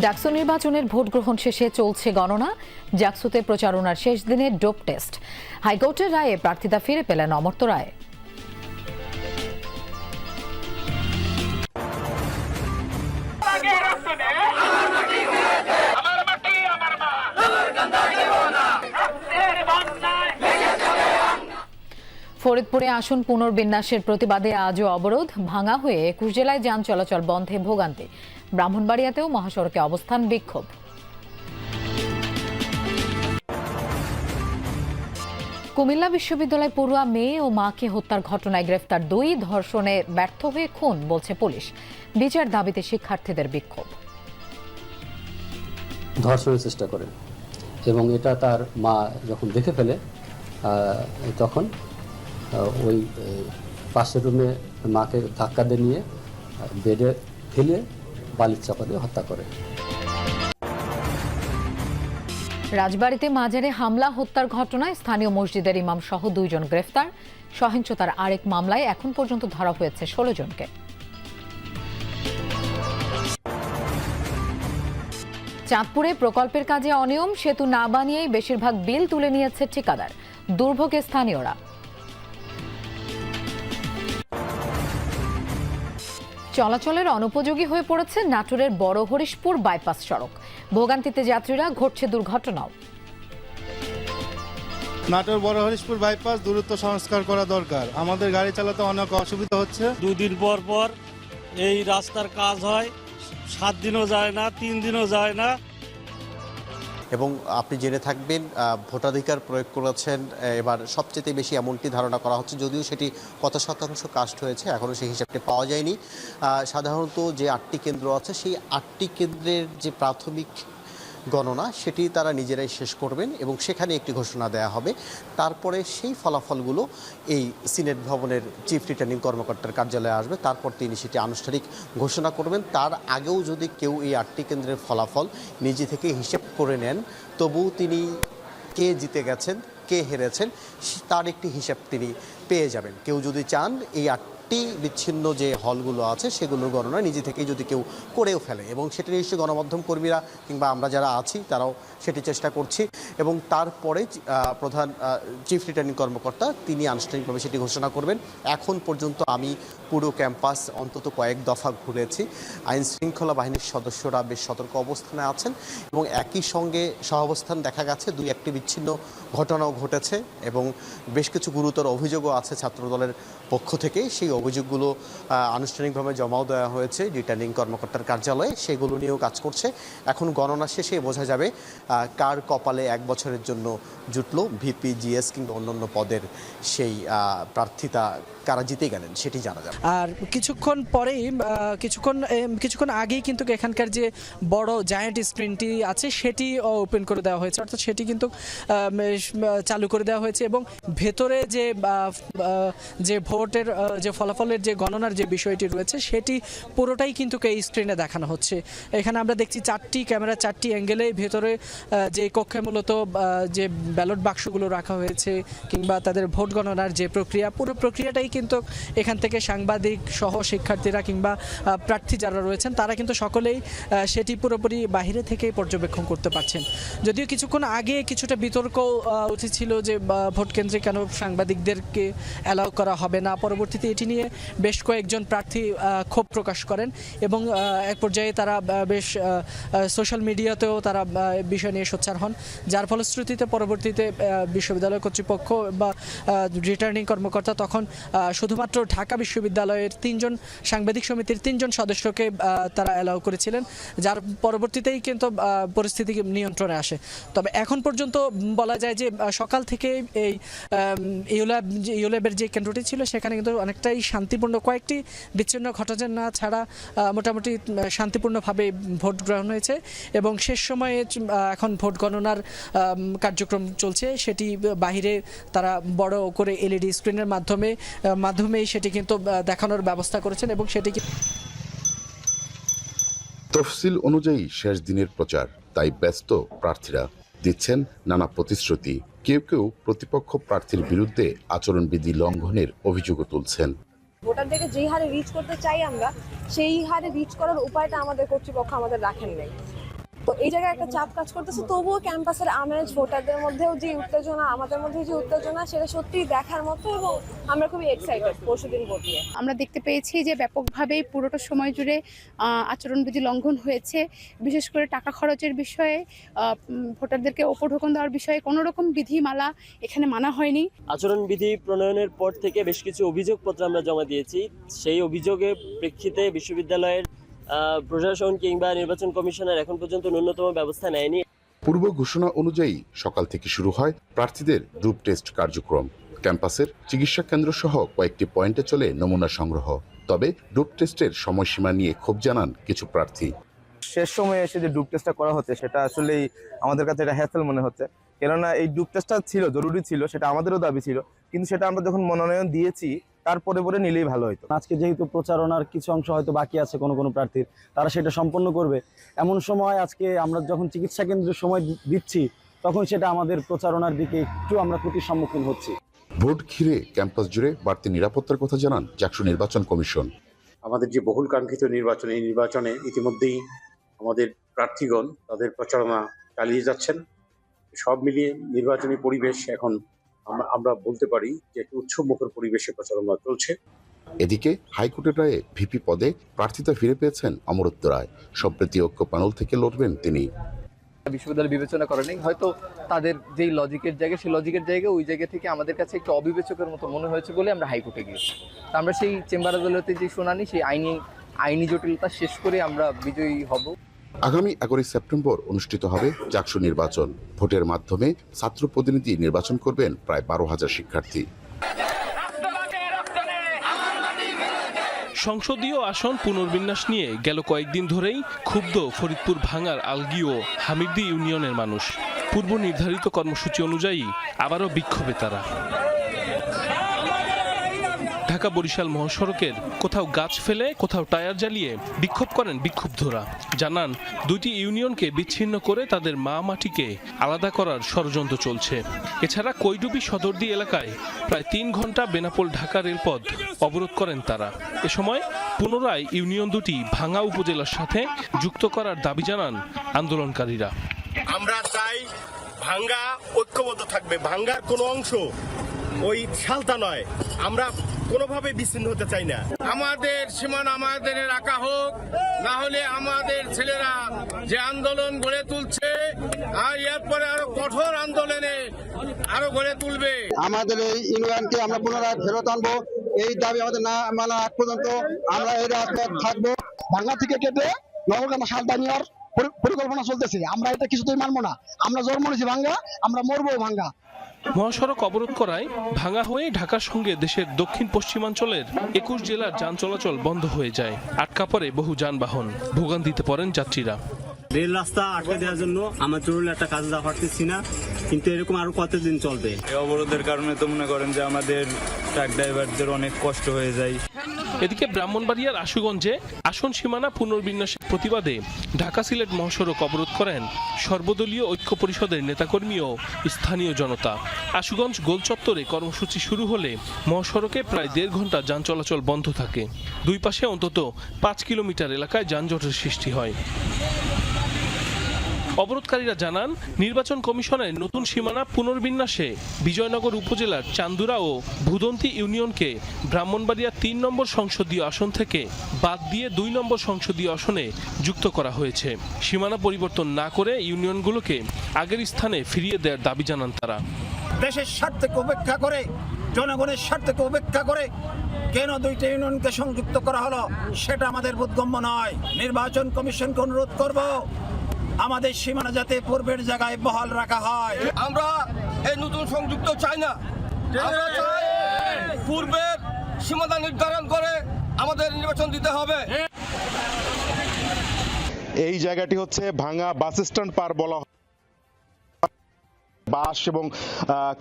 ডাকসু নির্বাচনের ভোট গ্রহণ শেষে চলছে গণনা। জাকসুতে প্রচারণার শেষ দিনে ডোপ টেস্ট। হাইকোর্টের রায়ে প্রার্থিতা ফিরে পেলেন অমর্ত্য রায়। ফরিদপুরে আসন পুনর্বিন্যাসের প্রতিবাদে আজও অবরোধ। ভাঙা হয়ে ২১ জেলায় যান চলাচল বন্ধে ভোগান্তি। ব্রাহ্মণবাড়িয়াতেও মহাসড়কে অবস্থান বিক্ষোভ। কুমিল্লা বিশ্ববিদ্যালয় পড়ুয়া মেয়ে ও মাকে হত্যার ঘটনায় গ্রেফতার ২, ধর্ষণে ব্যর্থ হয়ে খুন বলছে পুলিশ। বিচার দাবিতে শিক্ষার্থীদের বিক্ষোভ। ধর্ষণের চেষ্টা করে এবং এটা তার মা যখন দেখে ফেলে তখন ওই পাশের রুমে মাকে ধাক্কা দিয়ে নিয়ে বেডে ফেলে বালির চাপা দিয়ে হত্যা করে। রাজবাড়ীতে মাজারে হামলা হত্যার ঘটনায় স্থানীয় মসজিদের ইমাম সহ ২ জন গ্রেফতার। সহিংসতার আরেক মামলায় এখন পর্যন্ত ধরা হয়েছে ১৬ জনকে। চাঁদপুরে প্রকল্পের কাজে অনিয়ম, সেতু না বানিয়েই বেশিরভাগ বিল তুলে নিয়েছে ঠিকাদার। দুর্ভোগে স্থানীয়রা। চলাচলের অনুপযোগী হয়ে পড়েছে নাটোরের বড় হরিশপুর বাইপাস সড়ক। ভোগান্তিতে যাত্রীরা, ঘটছে দুর্ঘটনাও। নাটোর বড় হরিশপুর বাইপাস দ্রুত সংস্কার করা দরকার। আমাদের গাড়ি চালাতে অনেক অসুবিধা হচ্ছে। 2 দিন পর পর এই রাস্তার কাজ হয়, 7 দিনও যায় না, 3 দিনও যায় না। এবং আপনি জেনে থাকবেন ভোটাধিকার প্রয়োগ করেছেন এবার সবচেয়ে বেশি, এমনটি ধারণা করা হচ্ছে। যদিও সেটি কত শতাংশ কাস্ট হয়েছে এখনও সেই হিসাবটি পাওয়া যায়নি। সাধারণত যে 8টি কেন্দ্র আছে সেই 8টি কেন্দ্রের যে প্রাথমিক গণনা সেটি তারা নিজেরাই শেষ করবেন এবং সেখানে একটি ঘোষণা দেওয়া হবে। তারপরে সেই ফলাফলগুলো এই সিনেট ভবনের চিফ রিটার্নিং কর্মকর্তার কার্যালয়ে আসবে। তারপর তিনি সেটি আনুষ্ঠানিক ঘোষণা করবেন। তার আগেও যদি কেউ এই 8টি কেন্দ্রের ফলাফল নিজে থেকে হিসেব করে নেন, তবুও তিনি কে জিতে গেছেন, কে হেরেছেন তার একটি হিসাব তিনি পেয়ে যাবেন। কেউ যদি চান এই 8টি বিচ্ছিন্ন যে হলগুলো আছে সেগুলোর গণনা নিজে থেকেই যদি কেউ করেও ফেলে, এবং সেটি নিশ্চয়ই গণমাধ্যম কর্মীরা কিংবা আমরা যারা আছি তারাও সেটি চেষ্টা করছি। এবং তারপরে প্রধান চিফ রিটার্নিং কর্মকর্তা তিনি আনুষ্ঠানিকভাবে সেটি ঘোষণা করবেন। এখন পর্যন্ত আমি পুরো ক্যাম্পাস অন্তত কয়েক দফা ঘুরেছি। আইন শৃঙ্খলা বাহিনীর সদস্যরা বেশ সতর্ক অবস্থানে আছেন এবং একই সঙ্গে সহাবস্থান দেখা গেছে। 2-1টি বিচ্ছিন্ন ঘটনাও ঘটেছে এবং বেশ কিছু গুরুতর অভিযোগও আছে ছাত্রদলের পক্ষ থেকে। সেই অভিযোগগুলো আনুষ্ঠানিকভাবে জমাও দেওয়া হয়েছে রিটার্নিং কর্মকর্তার কার্যালয়ে, সেগুলো নিয়েও কাজ করছে। এখন গণনা শেষে বোঝা যাবে কার কপালে 1 বছরের জন্য জুটলো ভিপি, জিএস কিংবা অন্যান্য পদের সেই প্রার্থিতা, কারা জিতে গেলেন সেটি জানা যাবে। আর কিছুক্ষণ পরেই কিছুক্ষণ আগেই কিন্তু এখানকার যে বড় জায়ান্ট স্ক্রিনটি আছে সেটি ওপেন করে দেওয়া হয়েছে, অর্থাৎ সেটি কিন্তু চালু করে দেওয়া হয়েছে এবং ভেতরে যে ভোটের যে ফলাফলের যে গণনার যে বিষয়টি রয়েছে সেটি পুরোটাই কিন্তু এই স্ক্রিনে দেখানো হচ্ছে। এখানে আমরা দেখছি 4টি ক্যামেরা 4টি অ্যাঙ্গেলে ভেতরে যে কক্ষে মূলত যে ব্যালট বাক্সগুলো রাখা হয়েছে কিংবা তাদের ভোট গণনার যে প্রক্রিয়া, পুরো প্রক্রিয়াটাই কিন্তু এখান থেকে সাংবাদিক সহ শিক্ষার্থীরা কিংবা প্রার্থী যারা রয়েছেন তারা কিন্তু সকলেই সেটি পুরোপুরি বাহিরে থেকেই পর্যবেক্ষণ করতে পারছেন। যদিও কিছুক্ষণ আগে কিছুটা বিতর্ক উঠেছিল যে ভোট কেন্দ্রে কেন সাংবাদিকদেরকে অ্যালাউ করা হবে না। পরবর্তীতে এটি নিয়ে বেশ কয়েকজন প্রার্থী ক্ষোভ প্রকাশ করেন এবং এক পর্যায়ে তারা বেশ সোশ্যাল মিডিয়াতেও তারা বিষয় নিয়ে সোচ্চার হন, যার ফলশ্রুতিতে পরবর্তীতে বিশ্ববিদ্যালয় কর্তৃপক্ষ বা রিটার্নিং কর্মকর্তা তখন শুধুমাত্র ঢাকা বিশ্ববিদ্যালয়ের 3 জন সাংবাদিক সমিতির 3 জন সদস্যকে তারা অ্যালাউ করেছিলেন, যার পরবর্তীতেই কিন্তু পরিস্থিতি নিয়ন্ত্রণে আসে। তবে এখন পর্যন্ত বলা যায় যে সকাল থেকে এই ইউল্যাবের যে কেন্দ্রটি ছিল সেখানে কিন্তু অনেকটাই শান্তিপূর্ণ, কয়েকটি বিচ্ছিন্ন ঘটনা ছাড়া মোটামুটি শান্তিপূর্ণভাবে ভোট গ্রহণ হয়েছে এবং শেষ সময়ে এখন ভোট গণনার কার্যক্রম চলছে। সেটি বাহিরে তারা বড় করে এলইডি স্ক্রিনের মাধ্যমেই সেটি কিন্তু দেখানোর ব্যবস্থা করেছেন এবং সেটি তফসিল অনুযায়ী শেষ দিনের প্রচার, তাই ব্যস্ত প্রার্থীরা দিচ্ছেন নানা প্রতিশ্রুতি। কেউ কেউ প্রতিপক্ষ প্রার্থীর বিরুদ্ধে আচরণবিধি লঙ্ঘনের অভিযোগও তুলছেন। ভোটারদেরকে যেই হারে রিচ করতে চাই আমরা, সেই হারে রিচ করার উপায়টা আমাদের কর্তৃপক্ষ আমাদের রাখেন নাই। এই জায়গায় একটা চাপ কাজ করতেছে, তবুও ক্যাম্পাসের আমেজ, ভোটারদের মধ্যেও যে উত্তেজনা, আমাদের মধ্যে যে উত্তেজনা, সেটা সত্যিই দেখার মতো এবং আমরা খুবই এক্সাইটেড পরশুদিন ভোট নিয়ে। আমরা দেখতে পেয়েছি যে ব্যাপকভাবেই পুরোটা সময় জুড়ে আচরণবিধি লঙ্ঘন হয়েছে। বিশেষ করে টাকা খরচের বিষয়ে, ভোটারদেরকে উপঢৌকন দেওয়ার বিষয়ে কোনো রকম বিধিমালা এখানে মানা হয়নি। আচরণবিধি প্রণয়নের পর থেকে বেশ কিছু অভিযোগপত্র আমরা জমা দিয়েছি। সেই অভিযোগের প্রেক্ষিতে বিশ্ববিদ্যালয়ের প্রশাসন কিংবা নির্বাচন কমিশনার এখন পর্যন্ত ন্যূনতম ব্যবস্থা নেয়নি। পূর্ব ঘোষণা অনুযায়ী সকাল থেকে শুরু হয় প্রার্থীদের গ্রুপ টেস্ট কার্যক্রম। ক্যাম্পাসের চিকিৎসা কেন্দ্র সহ কয়েকটি পয়েন্টে চলে নমুনা সংগ্রহ। তবে গ্রুপ টেস্টের সময়সীমা নিয়ে ক্ষোভ জানান কিছু প্রার্থী। শেষ সময়ে এসে যে গ্রুপ টেস্টটা করা হচ্ছে সেটা আসলেই আমাদের কাছে এটা হ্যাসেল মনে হচ্ছে, কেননা এই গ্রুপ টেস্টটা ছিল জরুরি ছিল, সেটা আমাদেরও দাবি ছিল, কিন্তু সেটা আমরা যখন মনোনয়ন দিয়েছি তারপরে পরে নিলেই ভালো হতো। আজকে যেহেতু প্রচারণার কিছু অংশ হয়তো বাকি আছে কোনো প্রার্থীর, তারা সেটা সম্পন্ন করবে। এমন সময় আজকে আমরা যখন চিকিৎসা কেন্দ্রের সময় দিচ্ছি, তখন সেটা আমাদের প্রচারণার দিকে একটু আমরা ক্ষতির সম্মুখীন হচ্ছি। ভোট ঘিরে ক্যাম্পাস জুড়ে বাড়তি নিরাপত্তার কথা জানান জাকসু নির্বাচন কমিশন। আমাদের যে বহুল কাঙ্ক্ষিত নির্বাচন, এই নির্বাচনে ইতিমধ্যেই আমাদের প্রার্থীগণ তাদের প্রচারণা চালিয়ে যাচ্ছেন। সব মিলিয়ে নির্বাচনী পরিবেশ এখন আমরা বলতে পারি যে একটি উৎসবমুখর পরিবেশে প্রচারণা চলছে। এদিকে হাইকোর্টের রায়ে ভিপি পদে প্রার্থিতা ফিরে পেয়েছেন অমরত্ব রায়। সম্প্রতি ঐক্য প্যানেল থেকে লড়বেন তিনি। বিশ্ববিদ্যালয় বিবেচনা করেনি, হয়তো তাদের যেই লজিকের জায়গা, সেই লজিকের জায়গা ওই জায়গা থেকে আমাদের কাছে একটু অবিবেচকের মতো মনে হয়েছে বলে আমরা হাইকোর্টে গিয়েছি। তা আমরা সেই চেম্বার আদালতে যে শুনানি, সেই আইনি জটিলতা শেষ করে আমরা বিজয়ী হব। আগামী 11 সেপ্টেম্বর অনুষ্ঠিত হবে জাকসু নির্বাচন। ভোটের মাধ্যমে ছাত্র প্রতিনিধি নির্বাচন করবেন প্রায় 12,000 শিক্ষার্থী। সংসদীয় আসন পুনর্বিন্যাস নিয়ে গেল কয়েকদিন ধরেই ক্ষুব্ধ ফরিদপুর ভাঙার আলগি ও হামিরদি ইউনিয়নের মানুষ। পূর্ব নির্ধারিত কর্মসূচি অনুযায়ী আবারও বিক্ষোভে তারা। ঢাকা বরিশাল মহাসড়কের কোথাও গাছ ফেলে, কোথাও টায়ার জ্বালিয়ে বিক্ষোভ করেন বিক্ষুব্ধরা। জানান, দুইটি ইউনিয়নকে বিচ্ছিন্ন করে তাদের মা মাটিকে আলাদা করার ষড়যন্ত্র চলছে। এছাড়া কৈডুবি সদরদি এলাকায় প্রায় 3 ঘন্টা বেনাপোল ঢাকা রেলপথ অবরোধ করেন তারা। এ সময় পুনরায় ইউনিয়ন দুটি ভাঙা উপজেলার সাথে যুক্ত করার দাবি জানান আন্দোলনকারীরা। আমরা চাই ভাঙ্গা ঐক্যবদ্ধ থাকবে, ভাঙ্গার কোনো অংশ ওই সালতা নয়, আমরা কোনোভাবে বিচ্ছিন্ন হতে চাই না। আমাদের সীমানা আমাদের রাখা হোক, না হলে আমাদের ছেলেরা যে আন্দোলন গড়ে তুলছে আর এরপরে আরো কঠোর আন্দোলনে আরো গড়ে তুলবে। আমাদের এই ইউনিয়নকে আমরা পুনরায় ফেরত আনবো, এই দাবি আমাদের না মানা আগ পর্যন্ত আমরা এই রাজপথ থাকবো। ভাঙ্গা থেকে কেটে নগরকান্দা সালতা নেওয়ার পরিকল্পনা চলতেছে, আমরা এটা কিছুতেই মানবো না। আমরা জন্ম নিয়েছি ভাঙ্গা, আমরা মরবো ভাঙ্গা। মহাসড়ক অবরোধ করায় ভাঙা হয়ে ঢাকার সঙ্গে দেশের দক্ষিণ পশ্চিমাঞ্চলের 21 জেলার যান চলাচল বন্ধ হয়ে যায়। আটকা পড়ে বহু যানবাহন, ভোগান্তিতে পড়েন যাত্রীরা। রেল রাস্তা আটকে দেওয়ার জন্য আমরা জরুরি একটা কাজ যা পারতেছি না, কিন্তু এরকম আরো কতদিন চলবে? এই অবরোধের কারণে তো মনে করেন যে আমাদের ট্রাক ড্রাইভারদের অনেক কষ্ট হয়ে যায়। এদিকে ব্রাহ্মণবাড়িয়ার আশুগঞ্জে আসন সীমানা পুনর্বিন্যাসের প্রতিবাদে ঢাকা সিলেট মহাসড়ক অবরোধ করেন সর্বদলীয় ঐক্য পরিষদের নেতাকর্মী ও স্থানীয় জনতা। আশুগঞ্জ গোল চত্বরে কর্মসূচি শুরু হলে মহাসড়কে প্রায় 1.5 ঘন্টা যান চলাচল বন্ধ থাকে। দুই পাশে অন্তত 5 কিলোমিটার এলাকায় যানজটের সৃষ্টি হয়। অবরোধকারীরা জানান, নির্বাচন কমিশনের নতুন সীমানা পুনর্বিন্যাসে বিজয়নগর উপজেলার চান্দুরা ও ভুদন্তি ইউনিয়নকে ব্রাহ্মণবাড়িয়া 3 নম্বর সংসদীয় আসন থেকে বাদ দিয়ে 2 নম্বর সংসদীয় আসনে যুক্ত করা হয়েছে। সীমানা পরিবর্তন না করে ইউনিয়নগুলোকে আগের স্থানে ফিরিয়ে দেওয়ার দাবি জানান তারা। দেশের স্বার্থকে উপেক্ষা করে, জনগণের স্বার্থকে উপেক্ষা করে কেন 2টা ইউনিয়নকে সংযুক্ত করা হলো, সেটা আমাদের বোধগম্য নয়। নির্বাচন কমিশনকে অনুরোধ করব, আমাদের সীমানা যাতে পূর্বের জায়গায় বহাল রাখা হয়। আমরা এই নতুন সংযুক্ত চাই না, আমরা চাই পূর্বের সীমানা নির্ধারণ করে আমাদের নির্বাচন দিতে হবে। এই জায়গাটি হচ্ছে ভাঙা বাস স্ট্যান্ড পার বলা হয়। বাঁশ এবং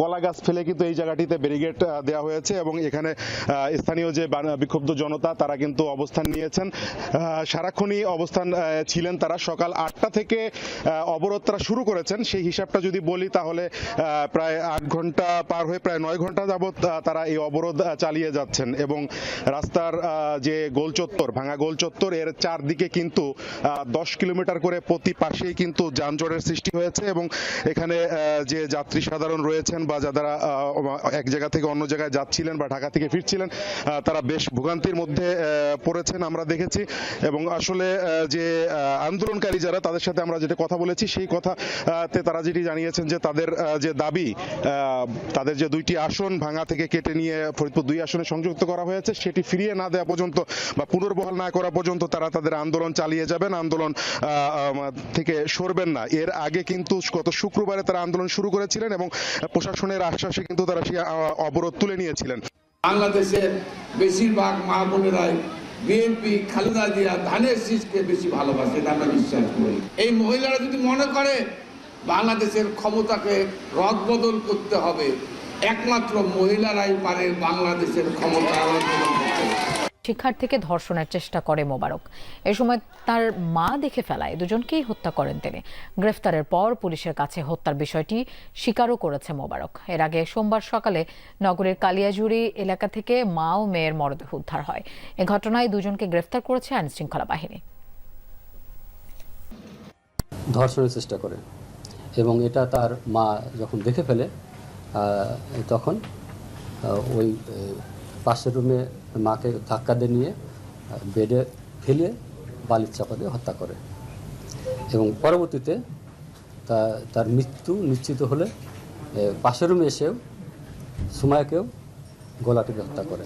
কলা গাছ ফেলে কিন্তু এই জায়গাটিতে ব্যারিকেড দেওয়া হয়েছে এবং এখানে স্থানীয় যে বিক্ষুব্ধ জনতা তারা কিন্তু অবস্থান নিয়েছেন। সারাক্ষণই অবস্থান ছিলেন তারা। সকাল 8টা থেকে অবরোধ তারা শুরু করেছেন। সেই হিসাবটা যদি বলি তাহলে প্রায় 8 ঘন্টা পার হয়ে প্রায় 9 ঘন্টা যাবৎ তারা এই অবরোধ চালিয়ে যাচ্ছেন এবং রাস্তার যে গোলচত্বর, ভাঙা গোলচত্বর, এর চারদিকে কিন্তু 10 কিলোমিটার করে প্রতি পাশেই কিন্তু যানজটের সৃষ্টি হয়েছে এবং এখানে যে যাত্রী সাধারণ রয়েছেন বা যারা এক জায়গা থেকে অন্য জায়গায় যাচ্ছিলেন বা ঢাকা থেকে ফিরছিলেন তারা বেশ ভোগান্তির মধ্যে পড়েছেন আমরা দেখেছি। এবং আসলে যে আন্দোলনকারী যারা, তাদের সাথে আমরা যেটা কথা বলেছি সেই কথাতে তারা যেটি জানিয়েছেন যে তাদের যে দাবি, তাদের যে 2টি আসন ভাঙা থেকে কেটে নিয়ে ফরিদপুর 2 আসনে সংযুক্ত করা হয়েছে সেটি ফিরিয়ে না দেওয়া পর্যন্ত বা পুনর্বহাল না করা পর্যন্ত তারা তাদের আন্দোলন চালিয়ে যাবেন, আন্দোলন থেকে সরবেন না। এর আগে কিন্তু গত শুক্রবারে তারা আন্দোলন শুরু করেছিলেন এবং প্রশাসনের আশ্বাসে কিন্তু তারা সেই অবরোধ তুলে নিয়েছিলেন। বাংলাদেশের বেশিরভাগ মা বোনেরাই বিএনপি খালেদা জিয়া ধানের শীষকে বেশি ভালোবাসে, আমরা বিশ্বাস করি। এই মহিলারা যদি মনে করে বাংলাদেশের ক্ষমতাকে রদবদল করতে হবে, একমাত্র মহিলারাই পারে বাংলাদেশের ক্ষমতা রদবদল করতে। শিক্ষার্থীকে ধর্ষণের চেষ্টা করে মোবারক। এ সময় তার মা দেখে ফেলায় দুজনকেই হত্যা করেন তিনি। গ্রেফতারের পর পুলিশের কাছে হত্যার বিষয়টি স্বীকারও করেছে মোবারক। এর আগে সোমবার সকালে নগরের কালিয়াজুড়ি এলাকা থেকে মা ও মেয়ের মরদেহ উদ্ধার হয়। এ ঘটনায় দুজনকে গ্রেফতার করেছে আইনশৃঙ্খলা বাহিনী। ধর্ষণের চেষ্টা করে এবং এটা তার মা যখন দেখে ফেলে তখন ওই পাশের রুমে মাকে ধাক্কা দিয়ে নিয়ে বেডে ফেলে বালির চাপা দিয়ে হত্যা করে এবং পরবর্তীতে তার মৃত্যু নিশ্চিত হলে পাশের রুমে এসেও সুমায়াকেও গলা টিপে হত্যা করে।